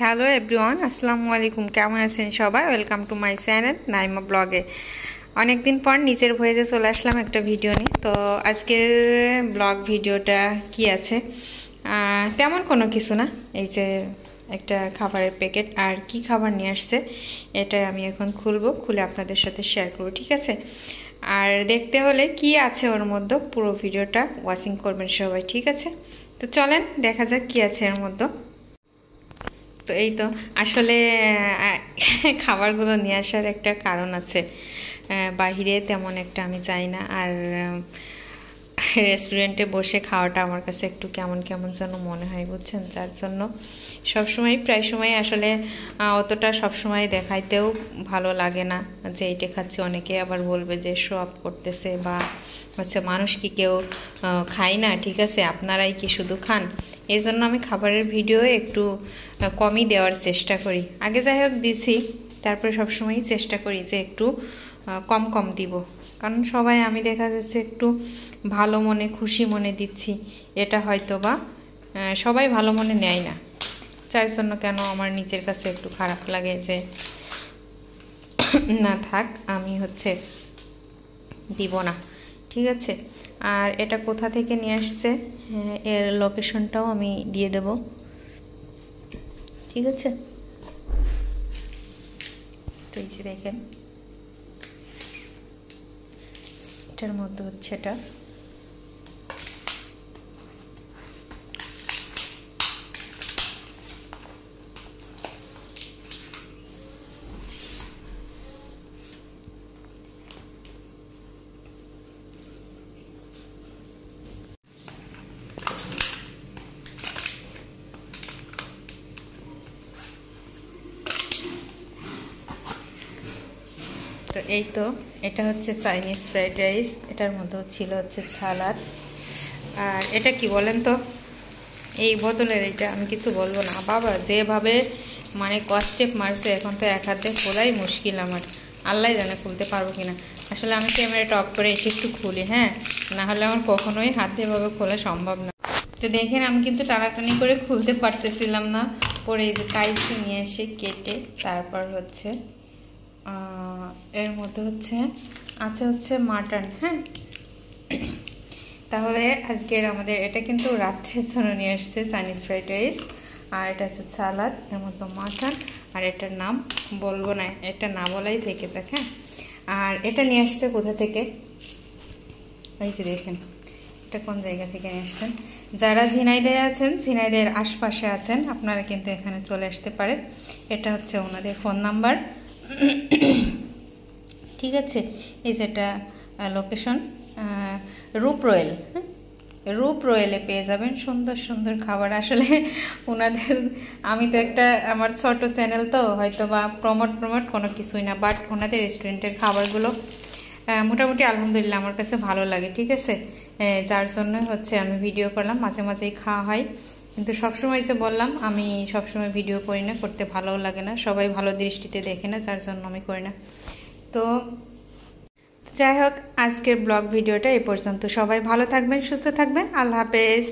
Hello everyone, আসসালামু আলাইকুম। কেমন আছেন সবাই? Welcome to my channel Naima ব্লগে। অনেকদিন পর নিজের ভয়েসে চলে আসলাম একটা ভিডিও নিয়ে। তো আজকের ব্লগ ভিডিওটা কি আছে, তেমন কোনো কিছু না। এই যে একটা খাবারের প্যাকেট, আর কি খাবার নিয়ে আসছে এটা আমি এখন খুলে আপনাদের সাথে শেয়ার করবো, ঠিক আছে? আর দেখতে হলে কি আছে ওর মধ্যে, পুরো ভিডিওটা ওয়াচিং করবেন সবাই, ঠিক আছে? তো চলেন দেখা যাক কি আছে এর মধ্যে। তো এই তো আসলে খাবারগুলো নিয়ে আসার একটা কারণ আছে। বাহিরে তেমন একটা আমি যাই না, আর রেস্টুরেন্টে বসে খাওয়াটা আমার কাছে একটু কেমন কেমন যেন মনে হয়, বুঝছেন? যার জন্য সবসময় প্রায় সময় আসলে অতটা সবসময় দেখাইতেও ভালো লাগে না যে এইটা খাচ্ছি। অনেকে আবার বলবে যে শো আপ করতেছে, বা হচ্ছে মানুষ কি কেউ খায় না, ঠিক আছে, আপনারাই কি শুধু খান? এই জন্য আমি খাবারের ভিডিও একটু কমই দেওয়ার চেষ্টা করি। আগে যাই হোক দিছি, তারপরে সবসময়ই চেষ্টা করি যে একটু কম কম দিব, কারণ সবাই আমি দেখা যাচ্ছে একটু ভালো মনে খুশি মনে দিচ্ছি, এটা হয়তো বা সবাই ভালো মনে নেয় না। যার জন্য কেন আমার নিজের কাছে একটু খারাপ লাগে যে না থাক, আমি হচ্ছে দিব না, ঠিক আছে? আর এটা কোথা থেকে নিয়ে আসছে এর লোকেশনটাও আমি দিয়ে দেব, ঠিক আছে? তো এই যে দেখেন এটার মধ্যে হচ্ছে এটা তো এই তো এটা হচ্ছে চাইনিজ ফ্রাইড রাইস, এটার মধ্যে ছিল হচ্ছে সালাদ। আর এটা কি বলেন তো, এই বোতলের এটা আমি কিছু বলবো না বাবা, যেভাবে মানে কস্টেপ মারছে, এখন তো এক হাতে খোলাই মুশকিল আমার, আল্লাহ জানে খুলতে পারবো কিনা। আসলে আমি ক্যামেরাটা অফ করে এসে একটু খুলি, হ্যাঁ, না হলে আমার কখনোই হাতে এভাবে খোলা সম্ভব না। তো দেখেন আমি কিন্তু টানাটানি করে খুলতে পারতেছিলাম না, পরে এই যে কাইচি নিয়ে এসে কেটে তারপর হচ্ছে এর মধ্যে হচ্ছে মাটন, হ্যাঁ। তাহলে আজকের আমাদের এটা কিন্তু রাত্রের জন্য নিয়ে আসছে চাইনিজ ফ্রাইড রাইস, আর এটা হচ্ছে সালাদ, এর মধ্যে মাটন, আর এটার নাম বলবো না, এটা না বলাই থেকে যাক, হ্যাঁ। আর এটা নিয়ে আসছে কোথা থেকে, এই যে দেখেন এটা কোন জায়গা থেকে নিয়ে আসছেন। যারা ঝিনাইদহে আছেন, ঝিনাইদহের আশপাশে আছেন, আপনারা কিন্তু এখানে চলে আসতে পারেন। এটা হচ্ছে ওনাদের ফোন নাম্বার, ঠিক আছে? এই যেটা লোকেশন রূপ রয়েল, হ্যাঁ, রূপ রয়েলে পেয়ে যাবেন সুন্দর সুন্দর খাবার। আসলে ওনাদের, আমি তো একটা আমার ছোট চ্যানেল, তো হয়তো বা প্রমোট কোনো কিছুই না, বাট ওনাদের রেস্টুরেন্টের খাবারগুলো মোটামুটি আলহামদুলিল্লাহ আমার কাছে ভালো লাগে, ঠিক আছে? যার জন্য হচ্ছে আমি ভিডিও করলাম, মাঝে মাঝেই খাওয়া হয়, কিন্তু সবসময় যে বললাম আমি সবসময় ভিডিও করি না, করতে ভালোও লাগে না, সবাই ভালো দৃষ্টিতে দেখে না, যার জন্য আমি করি না। তো যাই হোক, আজকের ব্লগ ভিডিওটা এই পর্যন্ত। সবাই ভালো থাকবেন, সুস্থ থাকবেন, আল্লাহ হাফেজ।